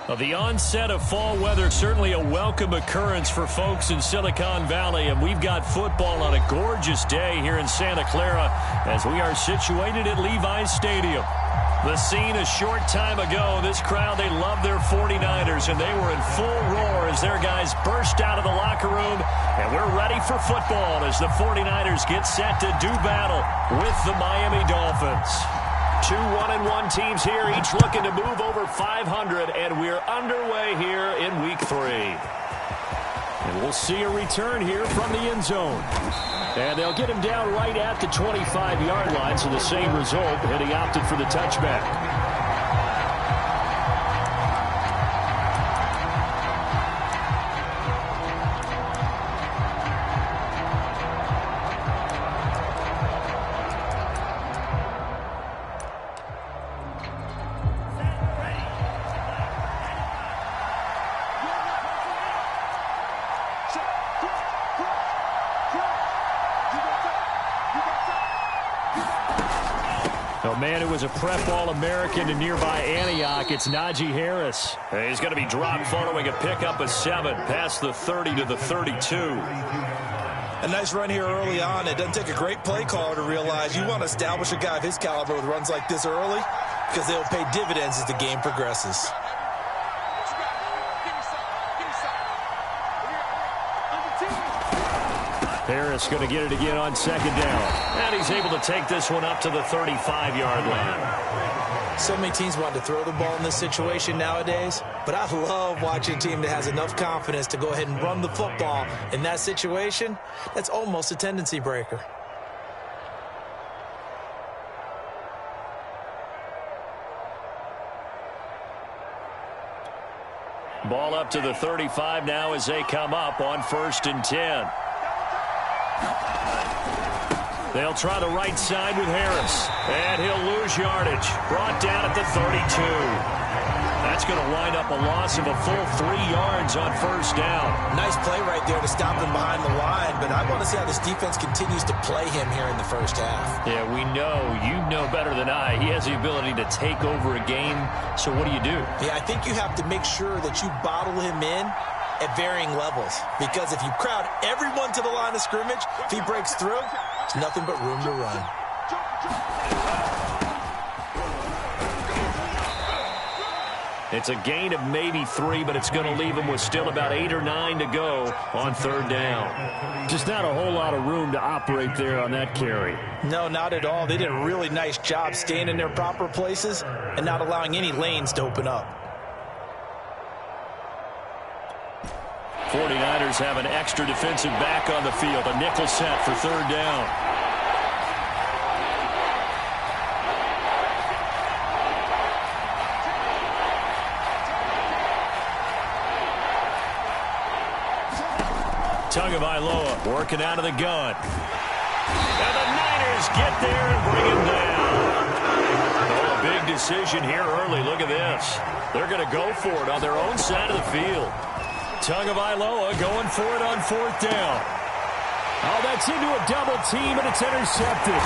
Well, the onset of fall weather, certainly a welcome occurrence for folks in Silicon Valley, and we've got football on a gorgeous day here in Santa Clara as we are situated at Levi's Stadium. The scene a short time ago, this crowd, they love their 49ers, and they were in full roar as their guys burst out of the locker room, and we're ready for football as the 49ers get set to do battle with the Miami Dolphins. Two 1-1 teams here, each looking to move over 500, and we're underway here in Week 3. And we'll see a return here from the end zone. And they'll get him down right at the 25-yard line, so the same result, and he opted for the touchback. Man who was a prep All-American in nearby Antioch, it's Najee Harris. He's going to be dropped following a pickup of 7 past the 30 to the 32. A nice run here early on. It doesn't take a great play caller to realize you want to establish a guy of his caliber with runs like this early because they'll pay dividends as the game progresses. Harris going to get it again on second down. And he's able to take this one up to the 35-yard line. So many teams want to throw the ball in this situation nowadays, but I love watching a team that has enough confidence to go ahead and run the football in that situation. That's almost a tendency breaker. Ball up to the 35 now as they come up on 1st and 10. They'll try the right side with Harris, and he'll lose yardage. Brought down at the 32. That's going to wind up a loss of a full 3 yards on 1st down. Nice play right there to stop him behind the line, but I want to see how this defense continues to play him here in the first half. Yeah, we know, you know better than I, he has the ability to take over a game, so what do you do? Yeah, I think you have to make sure that you bottle him in at varying levels, because if you crowd everyone to the line of scrimmage, if he breaks through, there's nothing but room to run. It's a gain of maybe 3, but it's going to leave him with still about 8 or 9 to go on 3rd down. Just not a whole lot of room to operate there on that carry. No, not at all. They did a really nice job staying in their proper places and not allowing any lanes to open up. 49ers have an extra defensive back on the field. A nickel set for 3rd down. Tagovailoa working out of the gun. And the Niners get there and bring him down. Oh, a big decision here early. Look at this. They're going to go for it on their own side of the field. Tagovailoa going for it on 4th down. Oh, that's into a double team, and it's intercepted.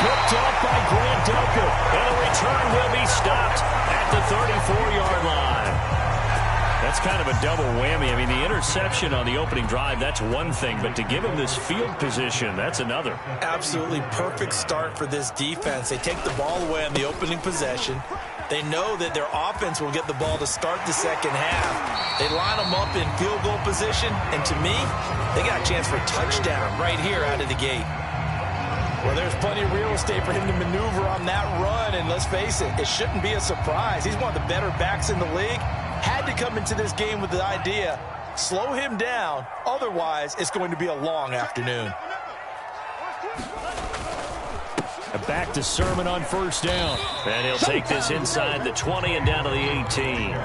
Picked off by Grant Delpit. And the return will be stopped at the 34-yard line. That's kind of a double whammy. I mean, the interception on the opening drive, that's one thing, but to give him this field position, that's another. Absolutely perfect start for this defense. They take the ball away on the opening possession. They know that their offense will get the ball to start the second half. They line them up in field goal position, and to me, they got a chance for a touchdown right here out of the gate. Well, there's plenty of real estate for him to maneuver on that run, and let's face it, it shouldn't be a surprise. He's one of the better backs in the league. Had to come into this game with the idea, slow him down, otherwise it's going to be a long afternoon. Back to Sermon on 1st down. And he'll take this inside the 20 and down to the 18.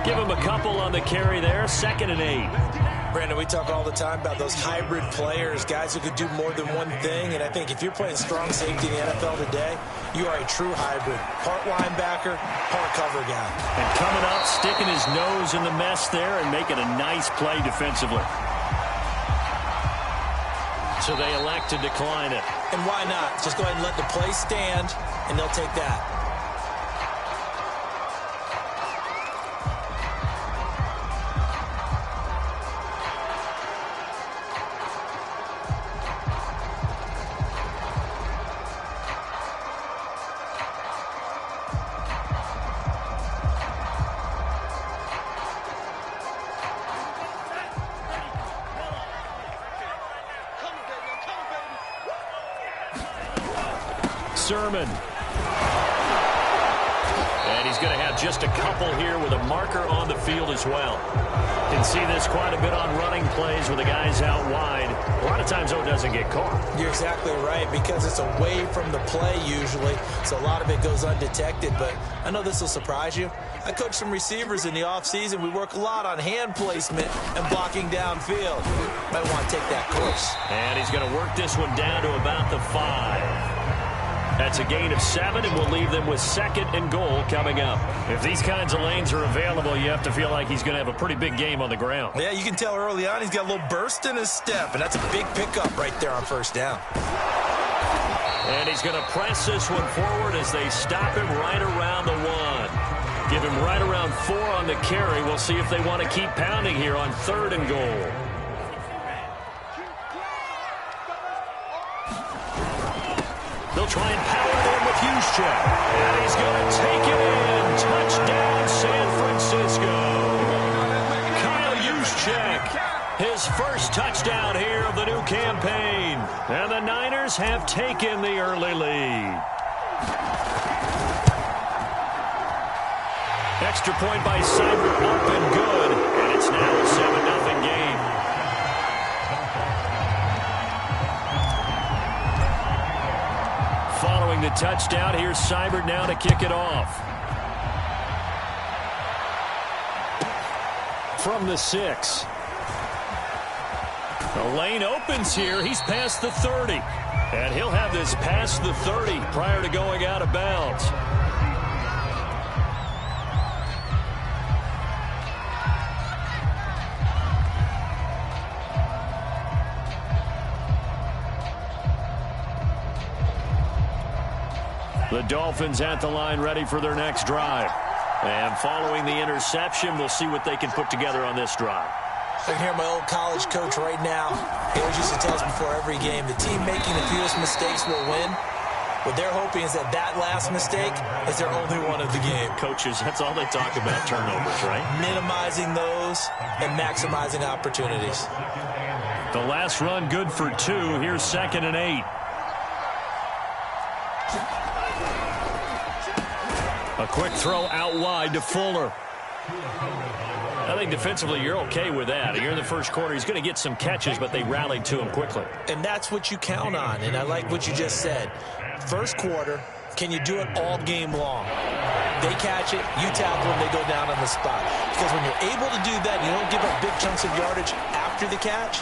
Give him a couple on the carry there, 2nd and 8. Brandon, we talk all the time about those hybrid players, guys who could do more than one thing. And I think if you're playing strong safety in the NFL today, you are a true hybrid. Part linebacker, part cover guy. And coming up, sticking his nose in the mess there and making a nice play defensively. So they elect to decline it. And why not? Just go ahead and let the play stand, and they'll take that. Sermon. And he's going to have just a couple here with a marker on the field as well. Can see this quite a bit on running plays with the guys out wide. A lot of times, though, it doesn't get caught. You're exactly right, because it's away from the play usually, so a lot of it goes undetected. But I know this will surprise you. I coach some receivers in the offseason. We work a lot on hand placement and blocking downfield. Might want to take that course. And he's going to work this one down to about the 5. That's a gain of 7, and we'll leave them with 2nd and goal coming up. If these kinds of lanes are available, you have to feel like he's going to have a pretty big game on the ground. Yeah, you can tell early on he's got a little burst in his step, and that's a big pickup right there on first down. And he's going to press this one forward as they stop him right around the 1. Give him right around 4 on the carry. We'll see if they want to keep pounding here on 3rd and goal. They'll try and power it in with Juszczyk. And he's going to take it in. Touchdown, San Francisco. Kyle Juszczyk, his first touchdown here of the new campaign. And the Niners have taken the early lead. Extra point by Seibert, up and good. And it's now a 7-0 game. Following the touchdown, here's Seibert now to kick it off. From the 6. The lane opens here. He's past the 30. And he'll have this past the 30 prior to going out of bounds. The Dolphins at the line, ready for their next drive. And following the interception, we'll see what they can put together on this drive. I can hear my old college coach right now. He always used to tell us before every game, the team making the fewest mistakes will win. What they're hoping is that that last mistake is their only one of the game. Coaches, that's all they talk about, turnovers, right? Minimizing those and maximizing opportunities. The last run good for 2. Here's 2nd and 8. A quick throw out wide to Fuller. I think defensively you're okay with that. You're in the first quarter. He's going to get some catches, but they rallied to him quickly. And that's what you count on, and I like what you just said. First quarter, can you do it all game long? They catch it, you tackle them, they go down on the spot. Because when you're able to do that, you don't give up big chunks of yardage after the catch.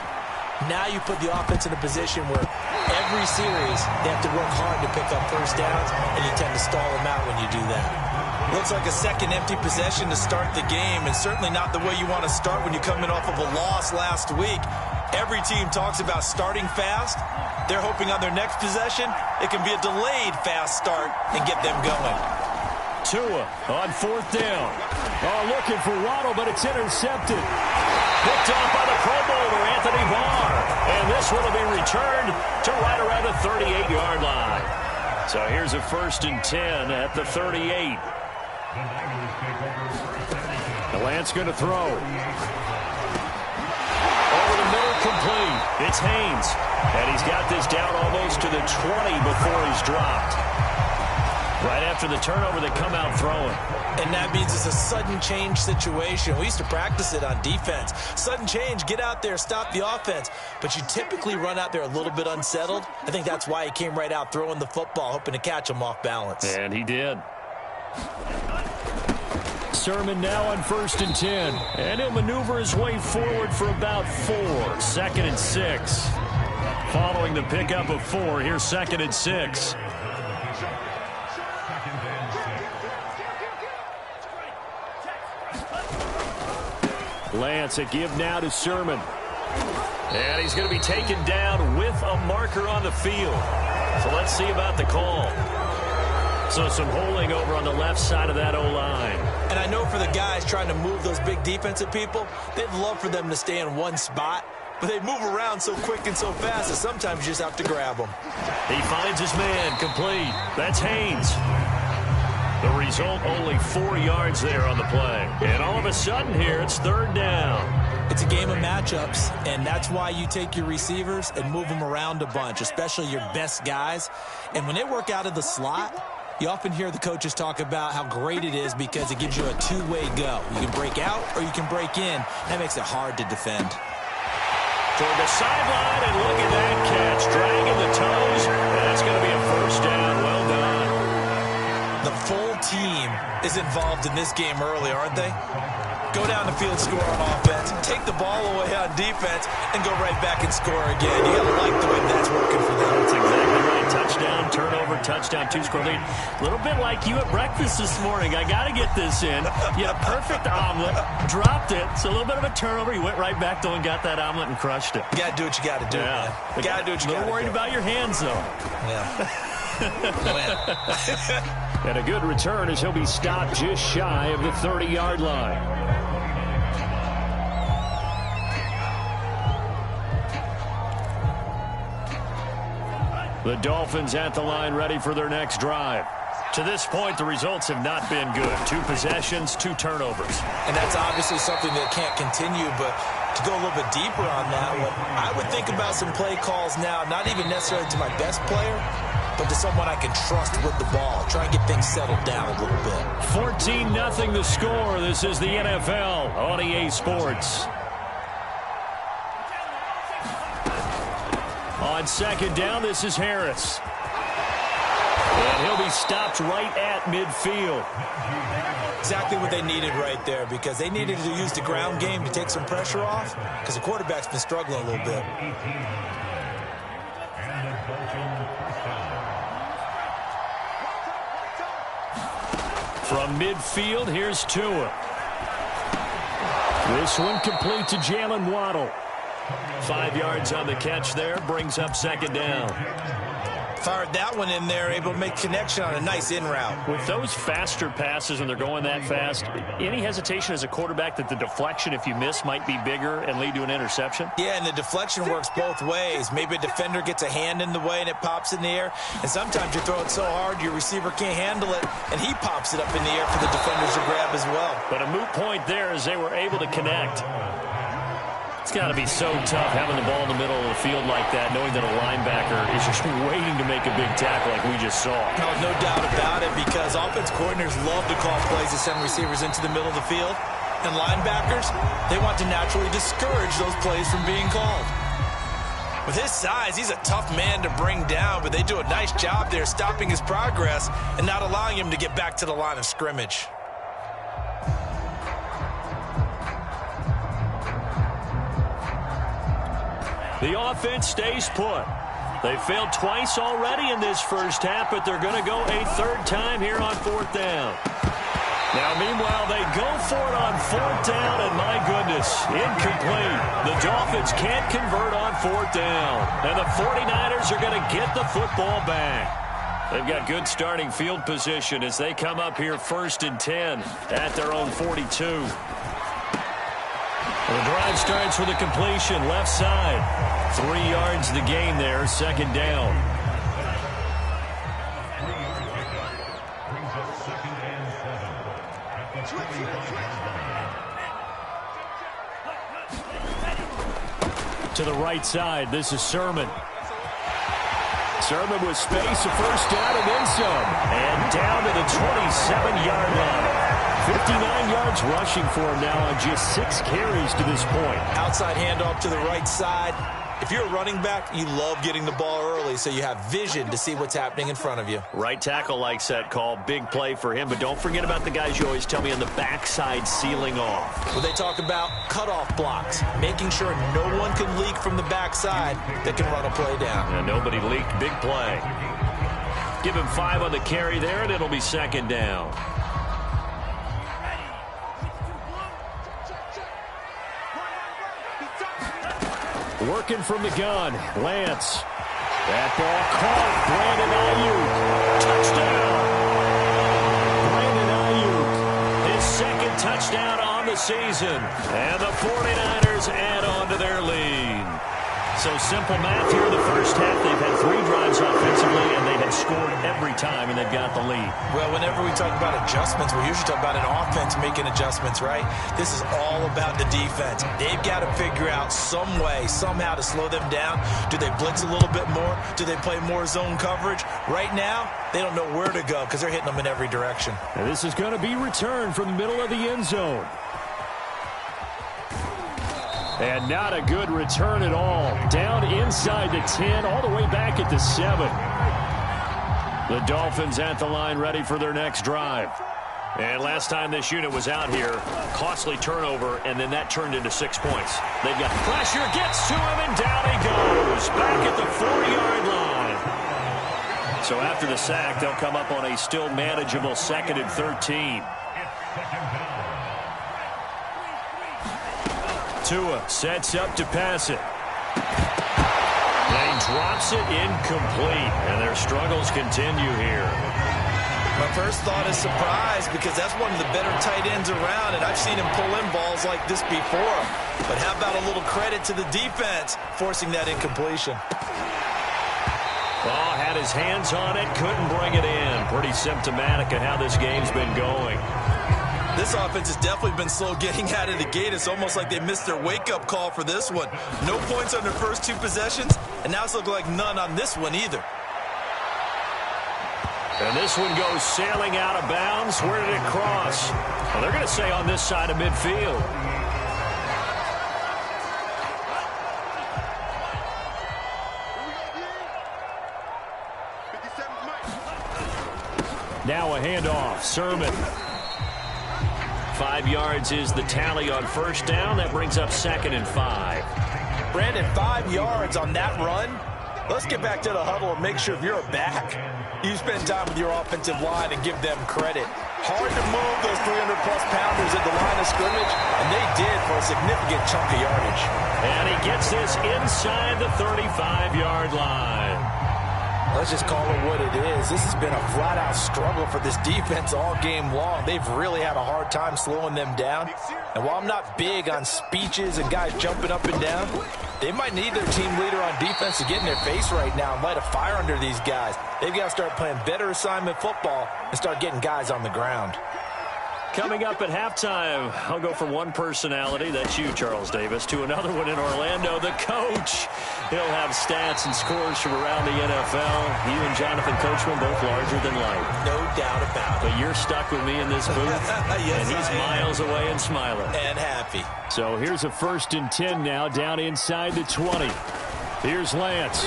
Now you put the offense in a position where every series they have to work hard to pick up first downs, and you tend to stall them out when you do that. Looks like a second empty possession to start the game, and certainly not the way you want to start when you're coming off of a loss last week. Every team talks about starting fast. They're hoping on their next possession it can be a delayed fast start and get them going. Tua on 4th down. Oh, looking for Waddle, but it's intercepted. Picked off by the Pro Bowler, Anthony Barr. And this one will be returned to right around the 38-yard line. So here's a 1st and 10 at the 38. Lance going to throw. Over the middle, complete. It's Haynes. And he's got this down almost to the 20 before he's dropped. Right after the turnover, they come out throwing. And that means it's a sudden change situation. We used to practice it on defense. Sudden change, get out there, stop the offense. But you typically run out there a little bit unsettled. I think that's why he came right out throwing the football, hoping to catch him off balance. And he did. Sermon now on 1st and 10. And he'll maneuver his way forward for about 4. 2nd and 6. Following the pickup of 4, here's 2nd and 6. Lance, a give now to Sermon. And he's going to be taken down with a marker on the field. So let's see about the call. So some holding over on the left side of that O-line. And I know for the guys trying to move those big defensive people, they'd love for them to stay in one spot. But they move around so quick and so fast that sometimes you just have to grab them. He finds his man, complete. That's Haynes. The result, only 4 yards there on the play. And all of a sudden here, it's third down. It's a game of matchups, and that's why you take your receivers and move them around a bunch, especially your best guys. And when they work out of the slot, you often hear the coaches talk about how great it is because it gives you a two-way go. You can break out or you can break in. That makes it hard to defend. Toward the sideline, and look at that catch. Dragging the toes, and that's going to be a first down. Well done. The full team is involved in this game early, aren't they? Go down the field, score on offense, take the ball away on defense, and go right back and score again. You got to like the way that's working for them. That's exactly right. Touchdown, turnover, touchdown, two-score lead. A little bit like you at breakfast this morning. I got to get this in. You had a perfect omelet, dropped it. So a little bit of a turnover. You went right back, though, and got that omelet and crushed it. You got to do what you got to do, man. You got to do what you got to do. A little worried about your hands, though. Yeah. And a good return as he'll be stopped just shy of the 30-yard line. The Dolphins at the line ready for their next drive. To this point, the results have not been good. 2 possessions, 2 turnovers. And that's obviously something that can't continue, but to go a little bit deeper on that one, I would think about some play calls now, not even necessarily to my best player, but to someone I can trust with the ball. Try and get things settled down a little bit. 14-0 the score. This is the NFL on EA Sports. On second down, this is Harris. And he'll be stopped right at midfield. Exactly what they needed right there, because they needed to use the ground game to take some pressure off, because the quarterback's been struggling a little bit. From midfield, here's Tua. This one complete to Jalen Waddle. 5 yards on the catch there, brings up second down. Fired that one in there, able to make connection on a nice in route. With those faster passes, when they're going that fast, any hesitation as a quarterback that the deflection, if you miss, might be bigger and lead to an interception? Yeah, and the deflection works both ways. Maybe a defender gets a hand in the way and it pops in the air, and sometimes you throw it so hard your receiver can't handle it, and he pops it up in the air for the defenders to grab as well. But a moot point there as they were able to connect. It's got to be so tough having the ball in the middle of the field like that, knowing that a linebacker is just waiting to make a big tackle like we just saw. No doubt about it, because offense coordinators love to call plays to send receivers into the middle of the field. And linebackers, they want to naturally discourage those plays from being called. With his size, he's a tough man to bring down, but they do a nice job there stopping his progress and not allowing him to get back to the line of scrimmage. The offense stays put. They failed twice already in this first half, but they're going to go a third time here on fourth down. Now, meanwhile, they go for it on fourth down, and my goodness, incomplete. The Dolphins can't convert on fourth down, and the 49ers are going to get the football back. They've got good starting field position as they come up here 1st and 10 at their own 42. The drive starts with a completion, left side. 3 yards the gain there, second down. To the right side, this is Sermon. Sermon with space, a first down and then some. And down to the 27-yard line. 59 yards rushing for him now on just 6 carries to this point. Outside handoff to the right side. If you're a running back, you love getting the ball early so you have vision to see what's happening in front of you. Right tackle likes that call. Big play for him. But don't forget about the guys you always tell me on the backside sealing off. Well, they talk about cutoff blocks, making sure no one can leak from the backside that can run a play down. And nobody leaked. Big play. Give him 5 on the carry there, and it'll be second down. Working from the gun, Lance. That ball caught. Brandon Ayuk. Touchdown. Brandon Ayuk. His second touchdown on the season. And the 49ers add on to their lead. So simple math here in the first half. They've had 3 drives offensively, and they have scored every time, and they've got the lead. Well, whenever we talk about adjustments, we usually talk about an offense making adjustments, right? This is all about the defense. They've got to figure out some way, somehow to slow them down. Do they blitz a little bit more? Do they play more zone coverage? Right now, they don't know where to go because they're hitting them in every direction. And this is going to be returned from the middle of the end zone. And not a good return at all. Down inside the 10, all the way back at the 7. The Dolphins at the line ready for their next drive. And last time this unit was out here, costly turnover, and then that turned into 6 points. They've got pressure, gets to him, and down he goes. Back at the 40-yard line. So after the sack, they'll come up on a still manageable 2nd and 13. Tua sets up to pass it. And he drops it incomplete. And their struggles continue here. My first thought is surprise because that's one of the better tight ends around, and I've seen him pull in balls like this before. But how about a little credit to the defense forcing that incompletion? Oh, had his hands on it, couldn't bring it in. Pretty symptomatic of how this game's been going. This offense has definitely been slow getting out of the gate. It's almost like they missed their wake-up call for this one. No points on their first 2 possessions, and now it's looking like none on this one either. And this one goes sailing out of bounds. Where did it cross? Well, they're going to say on this side of midfield. Now a handoff. Sermon. 5 yards is the tally on first down. That brings up 2nd and 5. Brandon, 5 yards on that run. Let's get back to the huddle and make sure if you're a back, you spend time with your offensive line and give them credit. Hard to move those 300-plus pounders at the line of scrimmage, and they did for a significant chunk of yardage. And he gets this inside the 35-yard line. Let's just call it what it is. This has been a flat-out struggle for this defense all game long. They've really had a hard time slowing them down. And while I'm not big on speeches and guys jumping up and down, they might need their team leader on defense to get in their face right now and light a fire under these guys. They've got to start playing better assignment football and start getting guys on the ground. Coming up at halftime, I'll go from one personality, that's you, Charles Davis, to another one in Orlando, the coach. He'll have stats and scores from around the NFL. You and Jonathan Coachman, both larger than life. No doubt about it. But you're stuck with me in this booth, yes, and he's miles away and smiling. And happy. So here's a 1st and 10 now, down inside the 20. Here's Lance.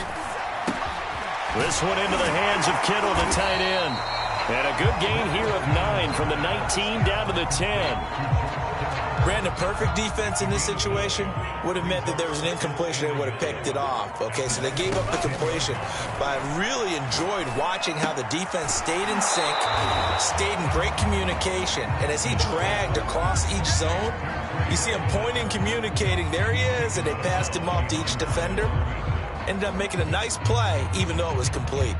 This one into the hands of Kittle, the tight end. And a good gain here of 9 from the 19 down to the 10. Brandon, perfect defense in this situation would have meant that there was an incompletion. They would have picked it off. Okay, so they gave up the completion. But I really enjoyed watching how the defense stayed in sync, stayed in great communication. And as he dragged across each zone, you see him pointing, communicating. There he is, and they passed him off to each defender. Ended up making a nice play, even though it was complete.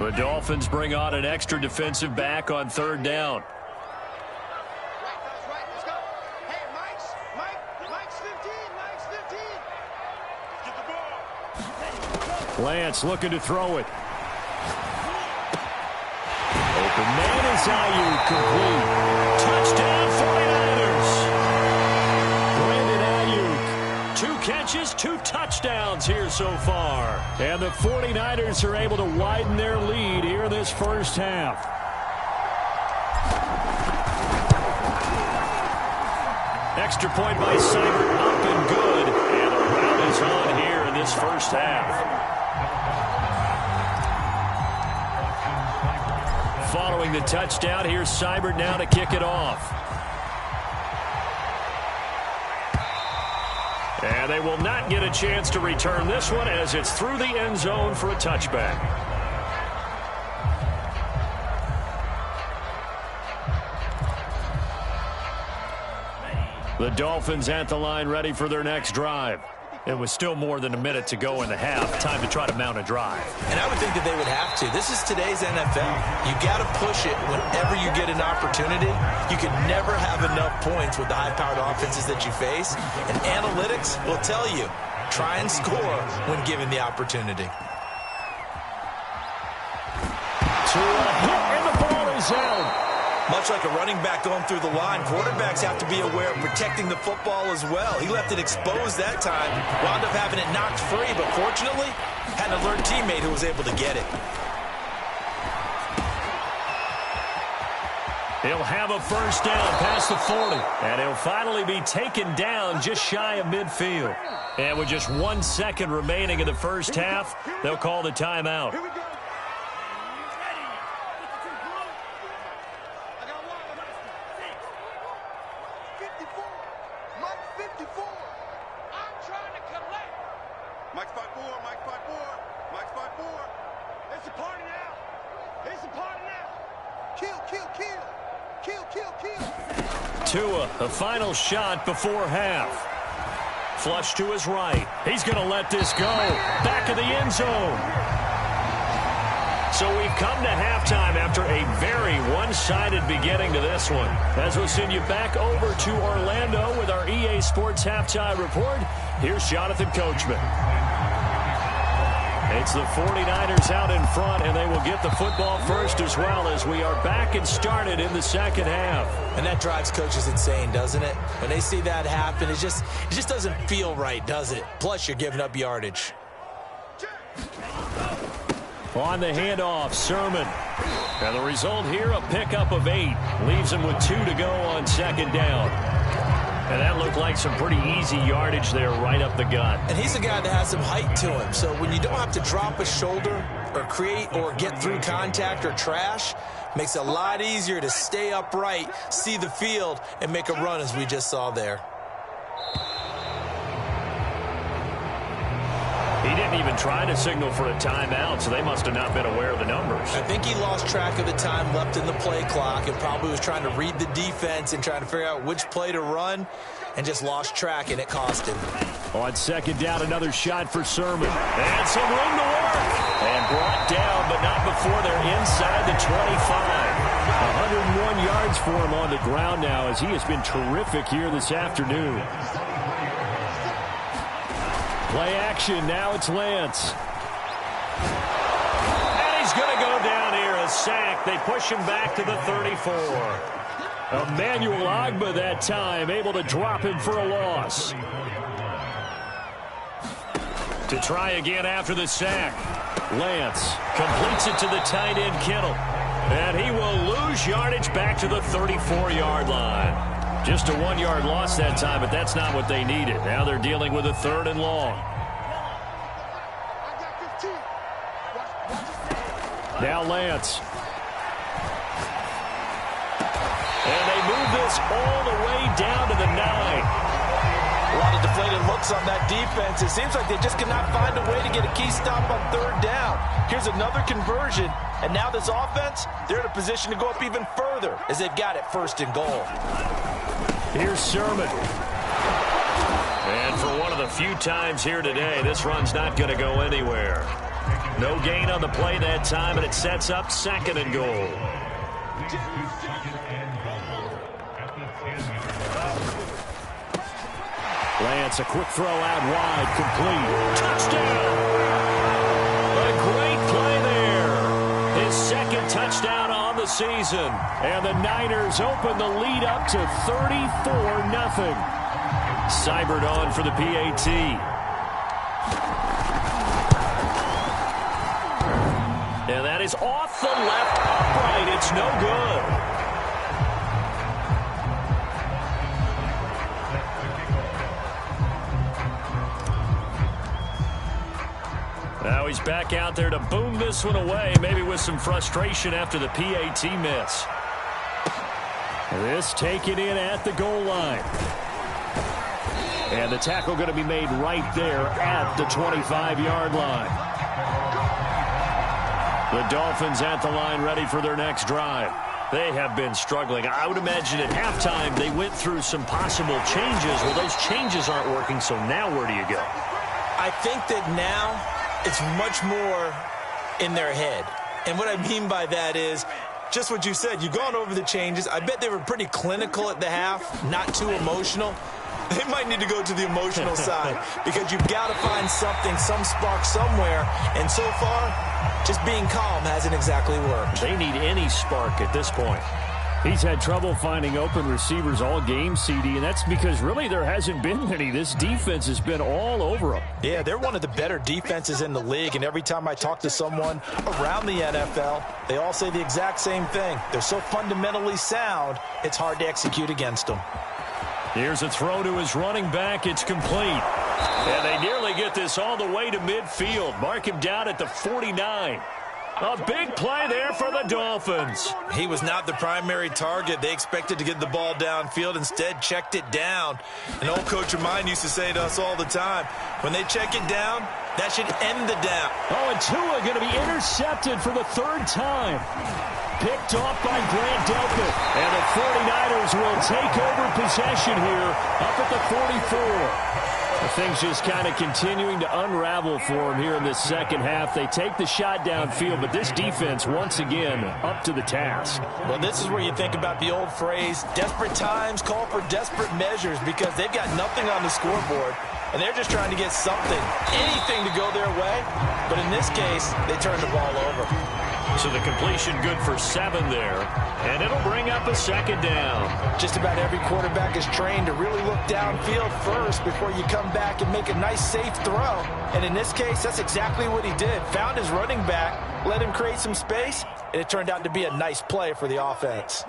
The Dolphins bring on an extra defensive back on 3rd down. Lance looking to throw it. Open man is Ayuk, complete. Touchdown 49ers. Brandon Ayuk, 2 catches, 2 touchdowns here so far. And the 49ers are able to widen their lead here in this first half. Extra point by Seibert, up and good. And the rout is on here in this first half. Following the touchdown, here's Seibert now to kick it off. And they will not get a chance to return this one as it's through the end zone for a touchback. The Dolphins at the line ready for their next drive. It was still more than a minute to go in the half. Time to try to mount a drive. And I would think that they would have to. This is today's NFL. You got to push it whenever you get an opportunity. You can never have enough points with the high-powered offenses that you face. And analytics will tell you, try and score when given the opportunity. And the ball is out. Much like a running back going through the line, quarterbacks have to be aware of protecting the football as well. He left it exposed that time, wound up having it knocked free, but fortunately, had an alert teammate who was able to get it. He'll have a first down past the 40, and he'll finally be taken down just shy of midfield. And with just 1 second remaining in the first half, they'll call the timeout. Tua, the final shot before half. Flush to his right. He's going to let this go. Back of the end zone. So we've come to halftime after a very one-sided beginning to this one. As we'll send you back over to Orlando with our EA Sports Halftime Report, here's Jonathan Coachman. It's the 49ers out in front, and they will get the football first as well as we are back and started in the second half. And that drives coaches insane, doesn't it? When they see that happen, it just doesn't feel right, does it? Plus, you're giving up yardage. On the handoff, Sermon. And the result here, a pickup of 8. Leaves him with 2 to go on second down. And that looked like some pretty easy yardage there right up the gut. And he's a guy that has some height to him. So when you don't have to drop a shoulder or create or get through contact or trash, makes it a lot easier to stay upright, see the field, and make a run as we just saw there. He didn't even try to signal for a timeout, so they must have not been aware of the numbers. I think he lost track of the time left in the play clock and probably was trying to read the defense and trying to figure out which play to run and just lost track, and it cost him. On second down, another shot for Sermon. And some room to work. And brought down, but not before they're inside the 25. 101 yards for him on the ground now as he has been terrific here this afternoon. Play action, now it's Lance. And he's going to go down here, a sack. They push him back to the 34. Emmanuel Ogbah that time, able to drop him for a loss. To try again after the sack. Lance completes it to the tight end, Kittle. And he will lose yardage back to the 34-yard line. Just a 1-yard loss that time, but that's not what they needed. Now they're dealing with a 3rd and long. Now Lance. And they move this all the way down to the 9. A lot of deflated looks on that defense. It seems like they just cannot find a way to get a key stop on 3rd down. Here's another conversion, and now this offense, they're in a position to go up even further as they've got it 1st and goal. Here's Sermon. And for one of the few times here today, this run's not going to go anywhere. No gain on the play that time, and it sets up 2nd and goal. Lance, a quick throw out wide, complete. Touchdown! A great play there. His 2nd touchdown on the season. And the Niners open the lead up to 34-0. Seibert on for the PAT. And that is off the left upright. It's no good. Now he's back out there to boom this one away, maybe with some frustration after the PAT miss. This taken in at the goal line. And the tackle going to be made right there at the 25-yard line. The Dolphins at the line ready for their next drive. They have been struggling. I would imagine at halftime they went through some possible changes. Well, those changes aren't working, so now where do you go? I think that now it's much more in their head. And what I mean by that is just what you said. You've gone over the changes. I bet they were pretty clinical at the half, not too emotional. They might need to go to the emotional side because you've got to find something, some spark somewhere. And so far, just being calm hasn't exactly worked. They need any spark at this point. He's had trouble finding open receivers all game, CD, and that's because really there hasn't been many. This defense has been all over him. Yeah, they're one of the better defenses in the league, and every time I talk to someone around the NFL, they all say the exact same thing. They're so fundamentally sound, it's hard to execute against them. Here's a throw to his running back. It's complete. And they nearly get this all the way to midfield. Mark him down at the 49. A big play there for the Dolphins. He was not the primary target. They expected to get the ball downfield. Instead, checked it down. An old coach of mine used to say to us all the time, when they check it down, that should end the down. Oh, and Tua going to be intercepted for the third time. Picked off by Grant Delpit. And the 49ers will take over possession here up at the 44. Things just kind of continuing to unravel for him here in this second half. They take the shot downfield, but this defense, once again, up to the task. Well, this is where you think about the old phrase, desperate times call for desperate measures, because they've got nothing on the scoreboard, and they're just trying to get something, anything to go their way. But in this case, they turn the ball over. So the completion good for 7 there, and it'll bring up a second down. Just about every quarterback is trained to really look downfield first before you come back and make a nice, safe throw. And in this case, that's exactly what he did. Found his running back, let him create some space, and it turned out to be a nice play for the offense.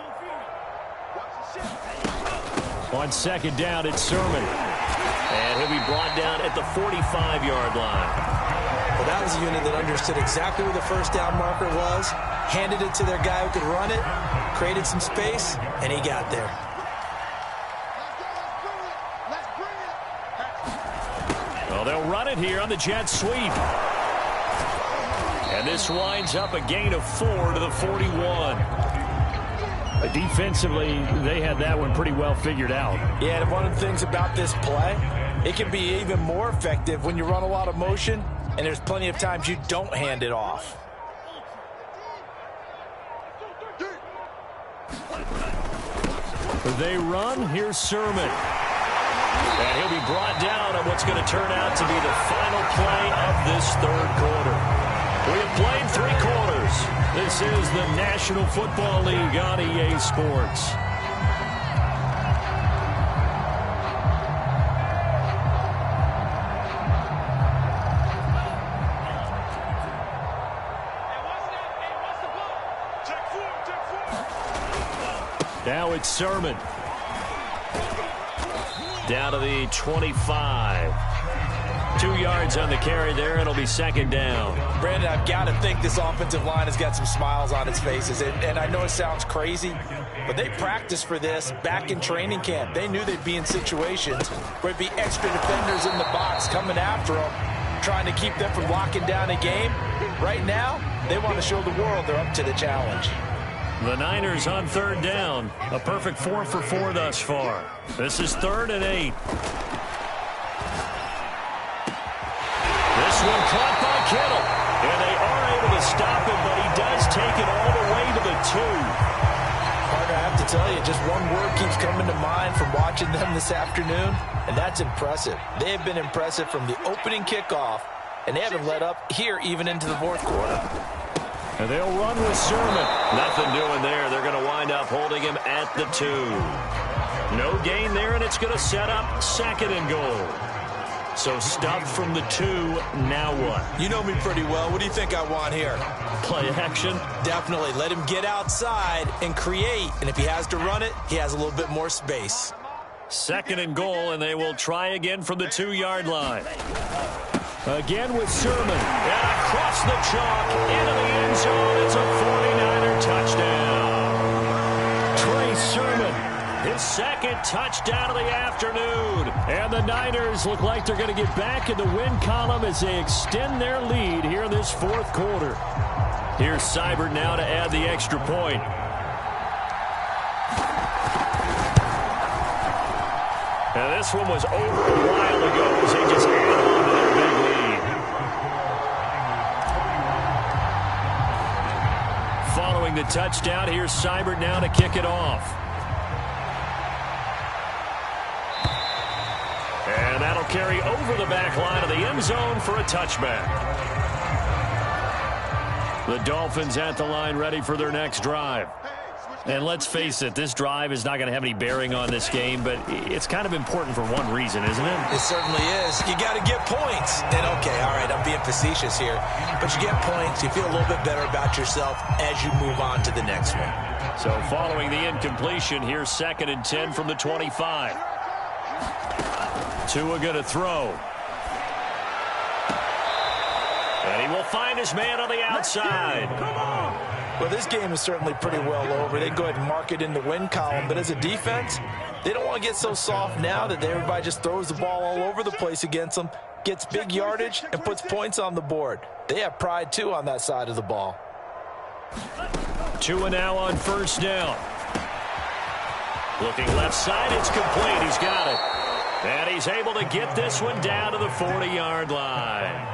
On second down, it's Sermon. And he'll be brought down at the 45-yard line. Well, that was a unit that understood exactly where the first down marker was, handed it to their guy who could run it, created some space, and he got there. Well, they'll run it here on the jet sweep. And this winds up a gain of 4 to the 41. Defensively, they had that one pretty well figured out. Yeah, and one of the things about this play, it can be even more effective when you run a lot of motion, and there's plenty of times you don't hand it off. They run. Here's Sermon. And he'll be brought down on what's going to turn out to be the final play of this third quarter. We have played 3 quarters. This is the National Football League on EA Sports. Now it's Sermon. Down to the 25. 2 yards on the carry there. It'll be second down. Brandon, I've got to think this offensive line has got some smiles on its faces. And I know it sounds crazy, but they practiced for this back in training camp. They knew they'd be in situations where it'd be extra defenders in the box coming after them, trying to keep them from locking down a game. Right now, they want to show the world they're up to the challenge. The Niners on third down. A perfect 4 for 4 thus far. This is 3rd and 8. This one caught by Kittle. And they are able to stop him, but he does take it all the way to the 2. Carter, I have to tell you, just one word keeps coming to mind from watching them this afternoon, and that's impressive. They have been impressive from the opening kickoff, and they haven't let up here even into the 4th quarter. And they'll run with Sermon. Nothing doing there. They're going to wind up holding him at the 2. No gain there, and it's going to set up 2nd and goal. So stuffed from the 2, now what? You know me pretty well. What do you think I want here? Play action? Definitely. Let him get outside and create. And if he has to run it, he has a little bit more space. 2nd and goal, and they will try again from the 2-yard line. Again with Sermon. And across the chalk, into the end zone. It's a 49er touchdown. Trey Sermon. His 2nd touchdown of the afternoon. And the Niners look like they're going to get back in the win column as they extend their lead here in this 4th quarter. Here's Seibert now to add the extra point. And this one was over a while ago as they just added on to their big lead. Following the touchdown, here's Seibert now to kick it off. He'll carry over the back line of the end zone for a touchback. The Dolphins at the line ready for their next drive. And let's face it, this drive is not going to have any bearing on this game, but it's kind of important for one reason, isn't it? It certainly is. You got to get points. And, okay, all right, I'm being facetious here. But you get points, you feel a little bit better about yourself as you move on to the next one. So following the incompletion, here's 2nd and 10 from the 25. Tua going to throw. And he will find his man on the outside. Come on. Well, this game is certainly pretty well over. They go ahead and mark it in the win column. But as a defense, they don't want to get so soft now that everybody just throws the ball all over the place against them, gets big yardage, and puts points on the board. They have pride, too, on that side of the ball. Tua now on 1st down. Looking left side, it's complete. He's got it. And he's able to get this one down to the 40-yard line.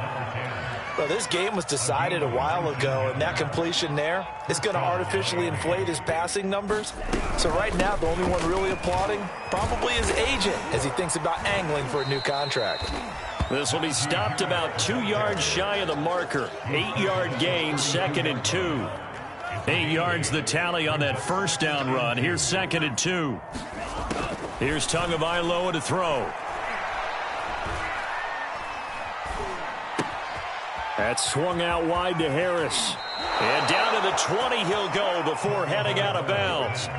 Well, this game was decided a while ago, and that completion there is going to artificially inflate his passing numbers. So right now, the only one really applauding probably his agent as he thinks about angling for a new contract. This will be stopped about 2 yards shy of the marker. 8-yard gain, 2nd and 2. 8 yards the tally on that 1st down run. Here's 2nd and 2. Here's Tagovailoa to throw. That's swung out wide to Harris. And down to the 20 he'll go before heading out of bounds.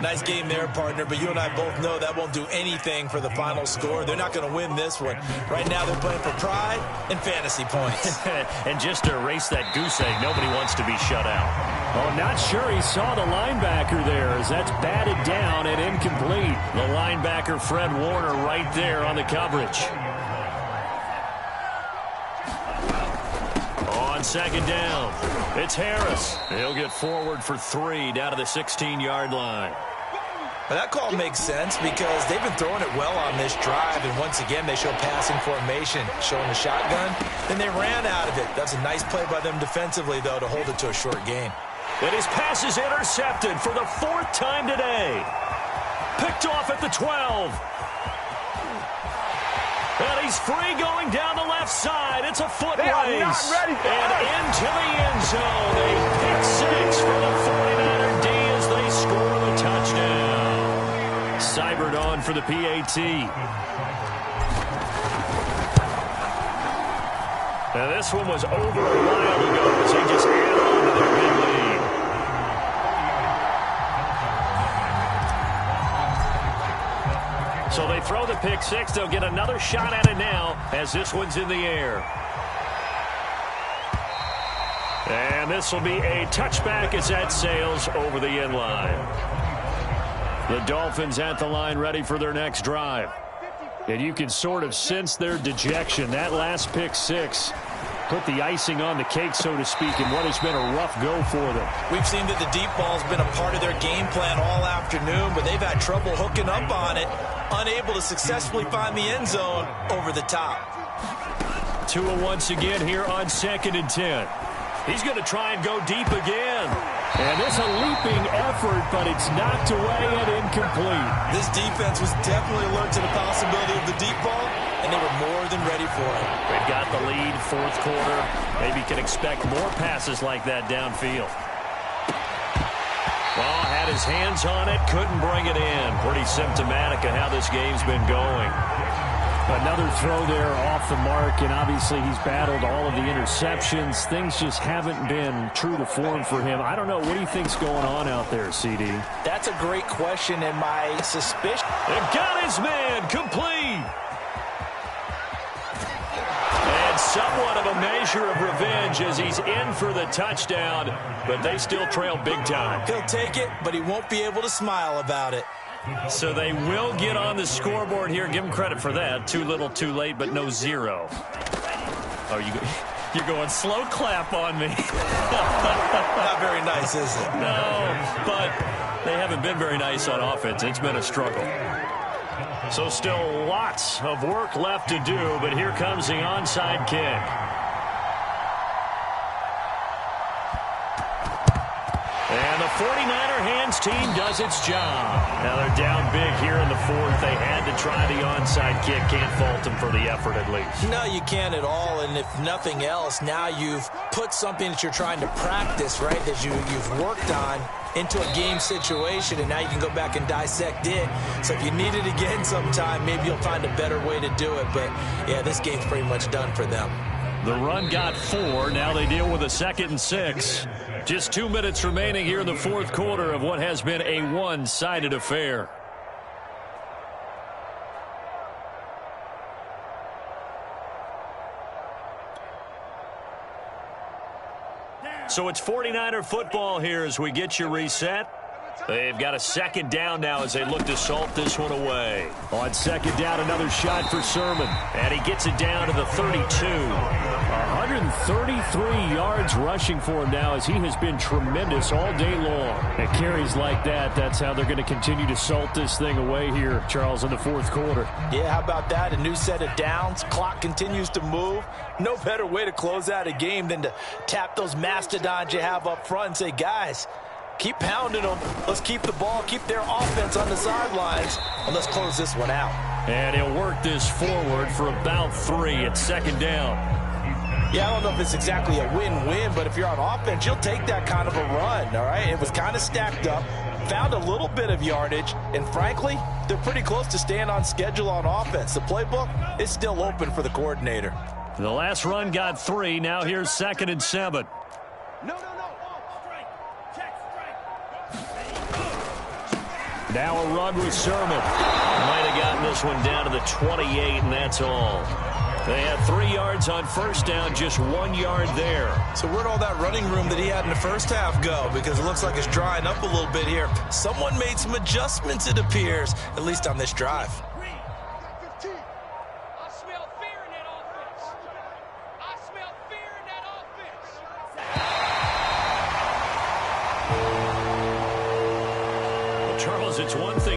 Nice game there, partner, but you and I both know that won't do anything for the final score. They're not going to win this one. Right now they're playing for pride and fantasy points. And just to erase that goose egg, nobody wants to be shut out. Oh, not sure he saw the linebacker there as that's batted down and incomplete. The linebacker, Fred Warner, right there on the coverage. On 2nd down, it's Harris. He'll get forward for 3 down to the 16-yard line. Now that call makes sense because they've been throwing it well on this drive, and once again they show passing formation, showing the shotgun. Then they ran out of it. That's a nice play by them defensively, though, to hold it to a short gain. And his pass is intercepted for the 4th time today. Picked off at the 12. And he's free going down the left side. It's a foot race. And into the end zone. A pick 6 for the 49er D as they score the touchdown. Seibert on for the PAT. Now this one was over a while ago as they just add on to their big lead. So they throw the pick 6. They'll get another shot at it now as this one's in the air. And this will be a touchback as that sails over the end line. The Dolphins at the line ready for their next drive. And you can sort of sense their dejection. That last pick 6 put the icing on the cake, so to speak, in what has been a rough go for them. We've seen that the deep ball's been a part of their game plan all afternoon, but they've had trouble hooking up on it, unable to successfully find the end zone over the top. Tua once again here on 2nd and 10. He's going to try and go deep again. And it's a leaping effort, but it's knocked away and incomplete. This defense was definitely alert to the possibility of the deep ball, and they were more than ready for it. They've got the lead, 4th quarter. Maybe can expect more passes like that downfield. Well, had his hands on it, couldn't bring it in. Pretty symptomatic of how this game's been going. Another throw there off the mark, and obviously he's battled all of the interceptions. Things just haven't been true to form for him. I don't know. What do you think's going on out there, CD? That's a great question, and my suspicion... They've got his man complete. And somewhat of a measure of revenge as he's in for the touchdown, but they still trail big time. He'll take it, but he won't be able to smile about it. So they will get on the scoreboard here. Give them credit for that. Too little, too late, but no 0. Oh, you're going slow clap on me. Not very nice, is it? No, but they haven't been very nice on offense. It's been a struggle. So still lots of work left to do, but here comes the onside kick. And And the 49er hands team does its job. Now they're down big here in the fourth. They had to try the onside kick. Can't fault them for the effort at least. No, you can't at all. And if nothing else, now you've put something that you're trying to practice, right, that you've worked on into a game situation, and now you can go back and dissect it. So if you need it again sometime, maybe you'll find a better way to do it. But, yeah, this game's pretty much done for them. The run got 4. Now they deal with a 2nd and 6. Just 2 minutes remaining here in the fourth quarter of what has been a one-sided affair. So it's 49er football here as we get you reset. They've got a 2nd down now as they look to salt this one away. On 2nd down, another shot for Sermon. And he gets it down to the 32. 133 yards rushing for him now as he has been tremendous all day long. And carries like that, that's how they're going to continue to salt this thing away here, Charles, in the fourth quarter. Yeah, how about that? A new set of downs. Clock continues to move. No better way to close out a game than to tap those mastodons you have up front and say, guys, keep pounding them. Let's keep the ball, keep their offense on the sidelines, and let's close this one out. And he'll work this forward for about 3 at 2nd down. Yeah, I don't know if it's exactly a win-win, but if you're on offense, you'll take that kind of a run, all right? It was kind of stacked up, found a little bit of yardage, and frankly, they're pretty close to staying on schedule on offense. The playbook is still open for the coordinator. The last run got 3. Now here's 2nd and 7. Now a run with Sermon. Might have gotten this one down to the 28, and that's all. They had 3 yards on 1st down, just 1 yard there. So where'd all that running room that he had in the first half go? Because it looks like it's drying up a little bit here. Someone made some adjustments, it appears, at least on this drive. Charles, it's one thing.